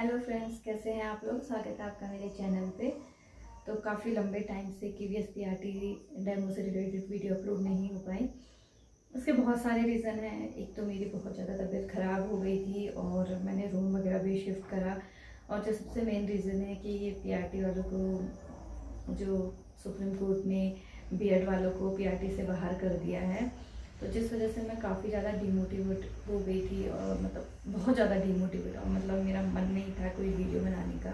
Hello friends, कैसे हैं आप लोग। स्वागत है आपका मेरे चैनल पे। तो काफ़ी लंबे टाइम से KVS PRT डेमो से रिलेटेड वीडियो अपलोड नहीं हो पाई। उसके बहुत सारे रीज़न हैं। एक तो मेरी बहुत ज़्यादा तबीयत ख़राब हो गई थी और मैंने रूम वगैरह भी शिफ्ट करा। और जो सबसे मेन रीज़न है कि ये PRT वालों को, जो सुप्रीम कोर्ट ने B.Ed वालों को PRT से बाहर कर दिया है, तो जिस वजह से मैं काफ़ी ज़्यादा डिमोटिवेट हो गई थी। और मतलब बहुत ज़्यादा डिमोटिवेट, और मतलब मेरा मन नहीं था कोई वीडियो बनाने का।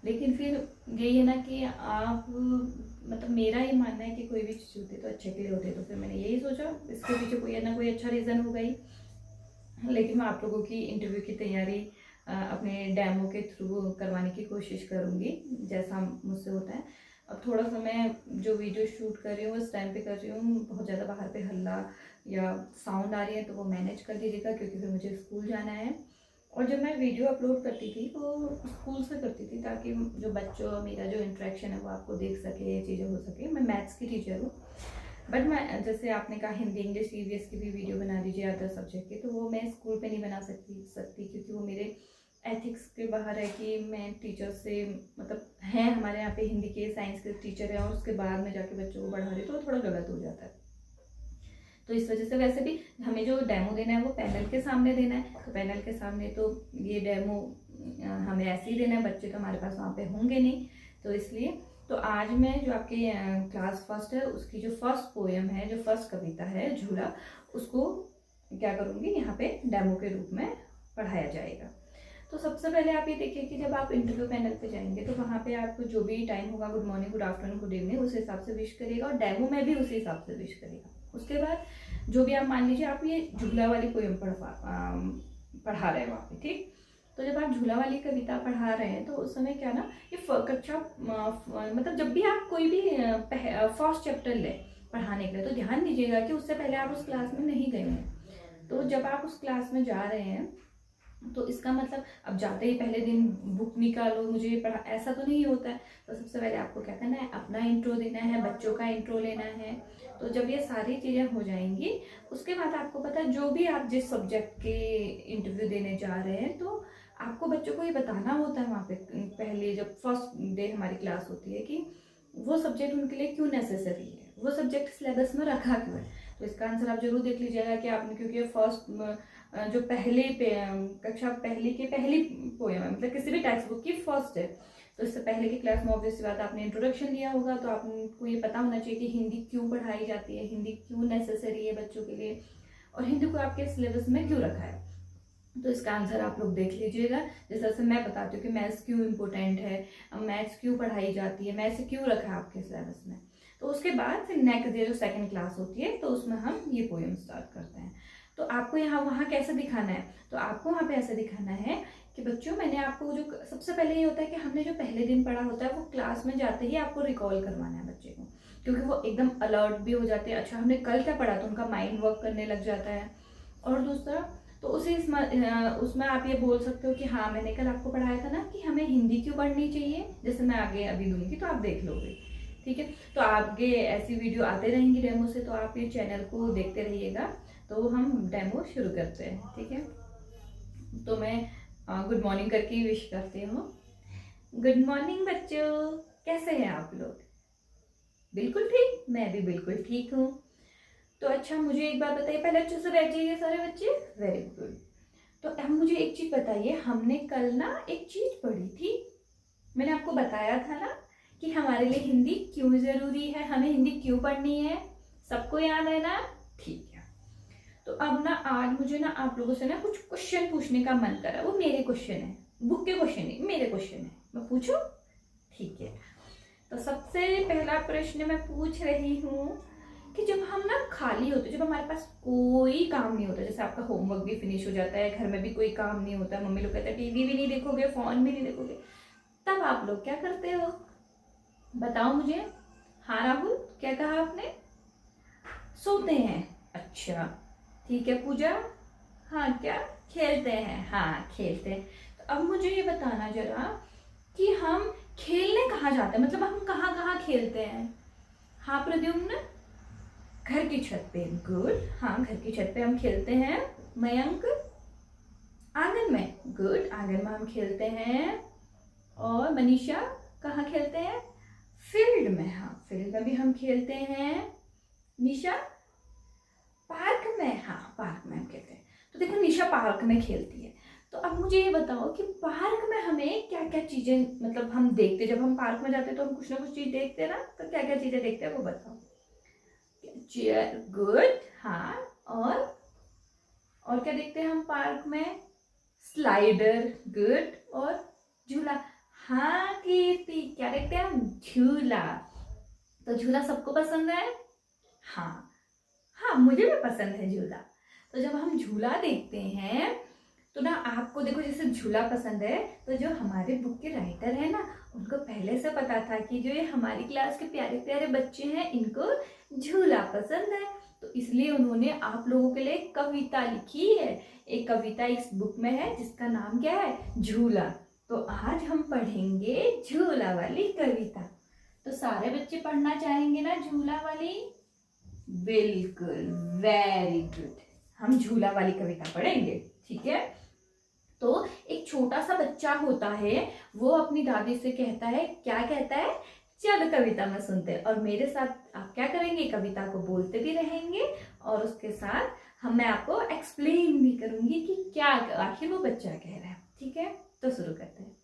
लेकिन फिर यही है ना कि आप, मतलब मेरा ये मानना है कि कोई भी चीज़ होती है तो अच्छे के लिए होती है। तो फिर मैंने यही सोचा, इसके पीछे कोई ना कोई अच्छा रीज़न होगा ही। लेकिन मैं आप लोगों की इंटरव्यू की तैयारी अपने डेमो के थ्रू करवाने की कोशिश करूँगी, जैसा मुझसे होता है। अब थोड़ा सा मैं जो वीडियो शूट कर रही हूँ उस टाइम पे कर रही हूँ, बहुत ज़्यादा बाहर पे हल्ला या साउंड आ रही है तो वो मैनेज कर दीजिएगा, क्योंकि फिर मुझे स्कूल जाना है। और जब मैं वीडियो अपलोड करती थी तो स्कूल से करती थी, ताकि जो बच्चों मेरा जो इंटरेक्शन है वो आपको देख सके, ये चीज़ें हो सके। मैं मैथ्स की टीचर हूँ, बट मैं, जैसे आपने कहा हिंदी इंग्लिश EVS की भी वीडियो बना दीजिए अदर सब्जेक्ट की, तो वो मैं स्कूल पे नहीं बना सकती क्योंकि वो मेरे एथिक्स के बाहर है कि मैं टीचर से, मतलब हैं हमारे यहाँ पे हिंदी के साइंस के टीचर हैं और उसके बाद में जाके बच्चों को बढ़ा रही, तो थोड़ा गलत हो जाता है। तो इस वजह से वैसे भी हमें जो डेमो देना है वो पैनल के सामने देना है, तो पैनल के सामने तो ये डेमो हमें ऐसे ही देना है, बच्चे तो हमारे पास वहाँ पे होंगे नहीं। तो इसलिए तो आज मैं जो आपके क्लास फर्स्ट है उसकी जो फर्स्ट पोएम है, जो फर्स्ट कविता है झूला, उसको क्या करूँगी, यहाँ पे डेमो के रूप में पढ़ाया जाएगा। तो सबसे पहले आप ये देखिए कि जब आप इंटरव्यू पैनल पे जाएंगे तो वहाँ पे आपको जो भी टाइम होगा, good morning, good afternoon, good evening, उस हिसाब से विश करेगा और डेमो में भी उसी हिसाब से विश करेगा। उसके बाद जो भी आप, मान लीजिए आप ये झूला वाली पोएम पढ़ा रहे हैं वहाँ पे, ठीक। तो जब आप झूला वाली कविता पढ़ा रहे हैं तो उस समय क्या ना, ये कक्षा मतलब जब भी आप कोई भी फर्स्ट चैप्टर ले पढ़ाने के लिए, तो ध्यान दीजिएगा कि उससे पहले आप उस क्लास में नहीं गए हैं। तो जब आप उस क्लास में जा रहे हैं तो इसका मतलब अब जाते ही पहले दिन बुक निकालो, मुझे ये पढ़ा, ऐसा तो नहीं होता है। तो सबसे पहले आपको क्या करना है, अपना इंट्रो देना है, बच्चों का इंट्रो लेना है। तो जब ये सारी चीज़ें हो जाएंगी उसके बाद आपको पता है, जो भी आप जिस सब्जेक्ट के इंटरव्यू देने जा रहे हैं, तो आपको बच्चों को ये बताना होता है वहाँ पे पहले, जब फर्स्ट डे हमारी क्लास होती है, कि वो सब्जेक्ट उनके लिए क्यों नेसेसरी है, वो सब्जेक्ट सिलेबस में रखा क्यों है। तो इसका आंसर आप जरूर देख लीजिएगा कि आपने, क्योंकि फर्स्ट जो पहले कक्षा पहली की पहली पोएम है, मतलब किसी भी टेक्स्ट बुक की फर्स्ट है, तो इससे पहले की क्लास में ऑब्वियस बात आपने इंट्रोडक्शन लिया होगा, तो आपको ये पता होना चाहिए कि हिंदी क्यों पढ़ाई जाती है, हिंदी क्यों नेसेसरी है बच्चों के लिए, और हिंदी को आपके सिलेबस में क्यों रखा है। तो इसका आंसर आप लोग देख लीजिएगा। जिस तरह से मैं बताती हूँ कि मैथ्स क्यों इम्पोर्टेंट है, मैथ्स क्यों पढ़ाई जाती है, मैथ्स क्यों रखा है आपके सिलेबस में। तो उसके बाद फिर नेक्स्ट डे जो सेकंड क्लास होती है, तो उसमें हम ये पोएम स्टार्ट करते हैं। तो आपको यहाँ वहाँ कैसे दिखाना है, तो आपको वहाँ पे ऐसे दिखाना है कि बच्चों, मैंने आपको जो सबसे पहले ये होता है कि हमने जो पहले दिन पढ़ा होता है वो क्लास में जाते ही आपको रिकॉल करवाना है बच्चे को, क्योंकि वो एकदम अलर्ट भी हो जाते हैं। अच्छा, हमने कल क्या पढ़ा, तो उनका माइंड वर्क करने लग जाता है। और दूसरा, तो उसमें आप ये बोल सकते हो कि हाँ, मैंने कल आपको पढ़ाया था ना कि हमें हिंदी क्यों पढ़नी चाहिए, जैसे मैं आगे अभी दूंगी तो आप देख लोगे, ठीक है। तो आगे ऐसी वीडियो आते रहेंगी डेमो से, तो आप ये चैनल को देखते रहिएगा। तो हम डेमो शुरू करते हैं, ठीक है। तो मैं गुड मॉर्निंग करके ही विश करती हूँ। गुड मॉर्निंग बच्चों, कैसे हैं आप लोग। बिल्कुल ठीक, मैं भी बिल्कुल ठीक हूँ। तो अच्छा, मुझे एक बात बताइए, पहले अच्छे से बैठ जाइए सारे बच्चे, वेरी गुड। तो अब मुझे एक चीज बताइए, हमने कल ना एक चीज पढ़ी थी, मैंने आपको बताया था ना कि हमारे लिए हिंदी क्यों जरूरी है, हमें हिंदी क्यों पढ़नी है, सबको याद है ना, ठीक है। तो अब ना आज मुझे ना आप लोगों से ना कुछ क्वेश्चन पूछने का मन कर रहा है, वो मेरे क्वेश्चन है, बुक के क्वेश्चन नहीं, मेरे क्वेश्चन है, मैं पूछूं, ठीक है। तो सबसे पहला प्रश्न मैं पूछ रही हूँ कि जब हम ना खाली होते, जब हमारे पास कोई काम नहीं होता, जैसे आपका होमवर्क भी फिनिश हो जाता है, घर में भी कोई काम नहीं होता, मम्मी लोग कहते हैं टीवी भी नहीं देखोगे, फोन भी नहीं देखोगे, तब आप लोग क्या करते हो, बताओ मुझे। हाँ राहुल, क्या कहा आपने, सोते हैं, अच्छा ठीक है। पूजा, हाँ क्या, खेलते हैं, हाँ खेलते हैं। तो अब मुझे ये बताना जरा कि हम खेलने कहाँ जाते हैं, मतलब हम कहाँ कहाँ खेलते हैं। हाँ प्रद्युम्न, घर की छत पे, गुड, हाँ घर की छत पे हम खेलते हैं। मयंक, आंगन में। गुड, आंगन में हम खेलते हैं। और मनीषा कहाँ खेलते हैं? फील्ड में। हाँ, फील्ड में भी हम खेलते हैं। निशा पार्क में। हाँ, पार्क में हम खेलते हैं। तो देखो निशा पार्क में खेलती है। तो अब मुझे ये बताओ कि पार्क में हमें क्या क्या चीजें मतलब हम देखते, जब हम पार्क में जाते हैं तो हम कुछ ना कुछ चीज देखते हैं ना, तो क्या क्या चीजें देखते हैं वो बताओ। चेयर। गुड। हाँ, और क्या देखते हैं हम पार्क में? स्लाइडर। गुड। और झूला। हाँ कीर्ति, क्या देखते हैं हम? झूला। तो झूला सबको पसंद है? हाँ, हाँ मुझे भी पसंद है झूला। तो जब हम झूला देखते हैं तो ना, आपको देखो जैसे झूला पसंद है, तो जो हमारे बुक के राइटर है ना, उनको पहले से पता था कि जो ये हमारी क्लास के प्यारे प्यारे बच्चे हैं इनको झूला पसंद है, तो इसलिए उन्होंने आप लोगों के लिए एक कविता लिखी है। एक कविता इस बुक में है जिसका नाम क्या है? झूला। तो आज हम पढ़ेंगे झूला वाली कविता। तो सारे बच्चे पढ़ना चाहेंगे ना झूला वाली? बिल्कुल, वेरी गुड। हम झूला वाली कविता पढ़ेंगे, ठीक है। तो एक छोटा सा बच्चा होता है, वो अपनी दादी से कहता है, क्या कहता है? चलो कविता में सुनते हैं। और मेरे साथ आप क्या करेंगे? कविता को बोलते भी रहेंगे और उसके साथ मैं आपको एक्सप्लेन भी करूंगी कि क्या आखिर वो बच्चा कह रहा है, ठीक है। तो शुरू करते हैं।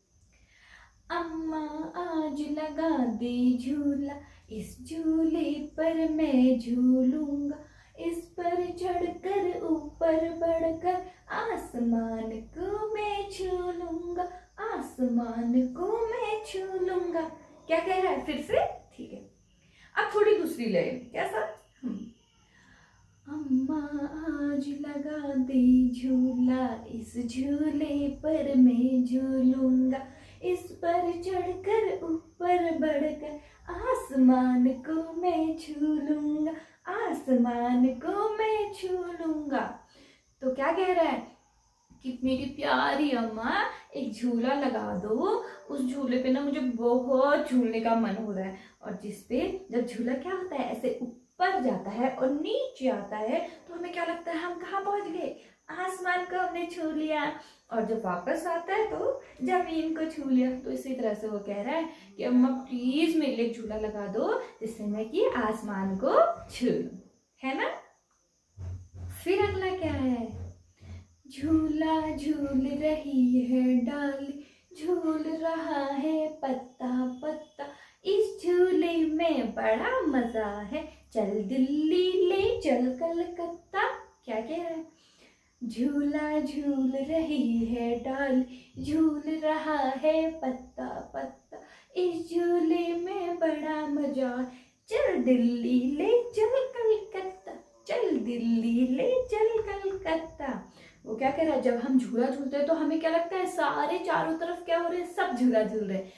अम्मा आज लगा दे झूला, इस झूले पर मैं झूलूंगा, इस पर चढ़कर ऊपर बढ़कर आसमान को मैं छू लूंगा, आसमान को मैं छू लूंगा। क्या कह रहा है फिर से? ठीक है, अब थोड़ी दूसरी लाइन, कैसा? अम्मा आज लगा दे झूला, इस झूले पर मैं झूलूंगा, इस पर चढ़कर ऊपर बढ़कर आसमान को मैं छू लूंगा, आसमान को मैं छू लूंगा। तो क्या कह रहा है कि मेरी प्यारी अम्मा एक झूला लगा दो, उस झूले पे ना मुझे बहुत झूलने का मन हो रहा है। और जिसपे जब झूला क्या होता है, ऐसे ऊपर जाता है और नीचे आता है, तो हमें क्या लगता है? हम कहाँ पहुंच गए? आसमान को हमने छू लिया। और जब वापस आता है तो जमीन को छू लिया। तो इसी तरह से वो कह रहा है कि अम्मा प्लीज मेरे लिए झूला लगा दो, जिससे मैं कि आसमान को छू लूं, है ना। फिर अगला क्या है? झूला झूल रही है डाली, झूल रहा है पत्ता पत्ता, इस झूले में बड़ा मजा है, चल दिल्ली ले चल कलकत्ता। क्या कह रहा है? झूला झूल रही है डाली, झूल रहा है पत्ता पत्ता, इस झूले में बड़ा मजा, चल दिल्ली ले चल कलकत्ता, चल दिल्ली ले चल कलकत्ता। वो क्या कह रहा है? जब हम झूला झूलते हैं तो हमें क्या लगता है? सारे चारों तरफ क्या हो रहे हैं? सब झूला झूल रहे हैं,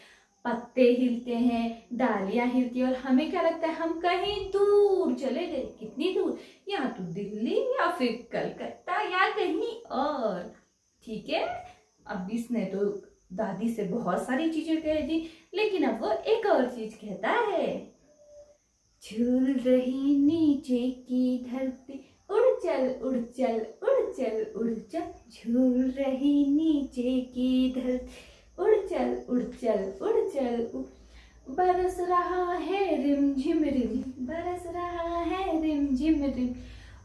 पत्ते हिलते हैं, डालियां हिलती है, और हमें क्या लगता है? हम कहीं दूर चले गए। कितनी दूर? या तो दिल्ली या फिर कलकत्ता या कहीं और, ठीक है। अब इसने तो दादी से बहुत सारी चीजें कह दी, लेकिन अब वो एक और चीज कहता है। झूल रही नीचे की धरती, उड़ चल उड़ चल उड़ चल उड़ चल, झूल रही नीचे की धरती, उड़ चल उड़ चल उड़ चल उड़, बरस रहा है रिमझिम रिम, बरस रहा है रिमझिम रिम,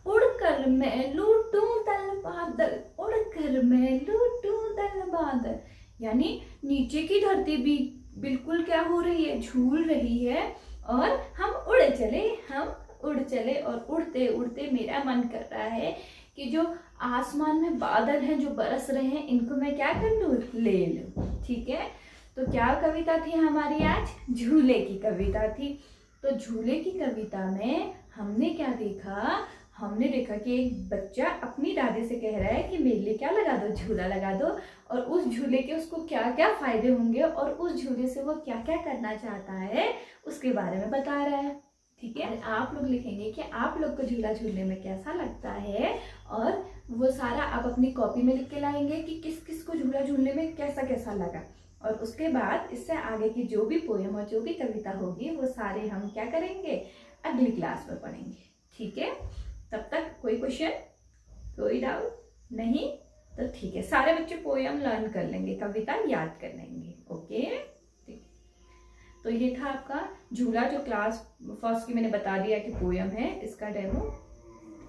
उड़कर मैं लूटूं दल बादल, उड़कर मैं लूटूं दल बादल। यानी नीचे की धरती भी बिल्कुल क्या हो रही है? झूल रही है, और हम उड़ चले, हम उड़ चले, और उड़ते उड़ते मेरा मन कर रहा है कि जो आसमान में बादल हैं जो बरस रहे हैं, इनको मैं क्या कर लूं? ले लूं, ठीक है। तो क्या कविता थी हमारी आज? झूले की कविता थी। तो झूले की कविता में हमने क्या देखा? हमने देखा कि एक बच्चा अपनी दादी से कह रहा है कि मेरे लिए क्या लगा दो? झूला लगा दो। और उस झूले के उसको क्या क्या फायदे होंगे, और उस झूले से वो क्या क्या करना चाहता है, उसके बारे में बता रहा है, ठीक है। आप लोग लिखेंगे कि आप लोग को झूला झूलने में कैसा लगता है, और वो सारा आप अपनी कॉपी में लिख के लाएंगे कि किस किस को झूला झूलने में कैसा कैसा लगा। और उसके बाद इससे आगे की जो भी पोयम और जो भी कविता होगी वो सारे हम क्या करेंगे? अगली क्लास में पढ़ेंगे, ठीक है। तब तक कोई क्वेश्चन, कोई डाउट नहीं? तो ठीक है, सारे बच्चे पोयम लर्न कर लेंगे, कविता याद कर लेंगे। ओके, ठीक। तो ये था आपका झूला, जो क्लास फर्स्ट की मैंने बता दिया कि पोयम है, इसका डेमो।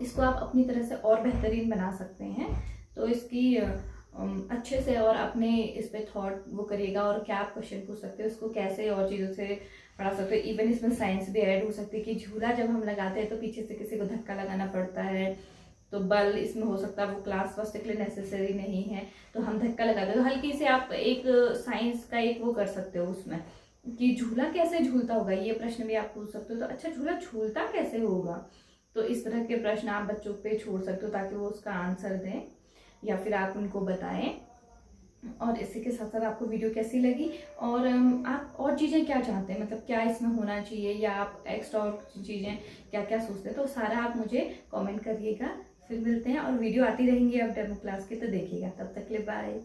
इसको आप अपनी तरह से और बेहतरीन बना सकते हैं। तो इसकी अच्छे से और अपने इस पे थॉट वो करिएगा, और क्या आप क्वेश्चन पूछ सकते हो, उसको कैसे और चीज़ों से पढ़ा सकते हो। इवन इसमें साइंस भी ऐड हो सकती है कि झूला जब हम लगाते हैं तो पीछे से किसी को धक्का लगाना पड़ता है, तो बल इसमें हो सकता है, वो क्लास फर्स्ट के लिए नेसेसरी नहीं है, तो हम धक्का लगाते हैं। तो हल्की से आप एक साइंस का एक वो कर सकते हो उसमें, कि झूला कैसे झूलता होगा, ये प्रश्न भी आप पूछ सकते हो। तो अच्छा, झूला झूलता कैसे होगा, तो इस तरह के प्रश्न आप बच्चों पे छोड़ सकते हो, ताकि वो उसका आंसर दें या फिर आप उनको बताएं। और इसी के साथ साथ आपको वीडियो कैसी लगी, और आप और चीज़ें क्या चाहते हैं, मतलब क्या इसमें होना चाहिए, या आप एक्स्ट्रा और चीज़ें क्या क्या सोचते हैं, तो सारा आप मुझे कमेंट करिएगा। फिर मिलते हैं, और वीडियो आती रहेंगी अब डेमो क्लास की, तो देखिएगा। तब तक के लिए बाय।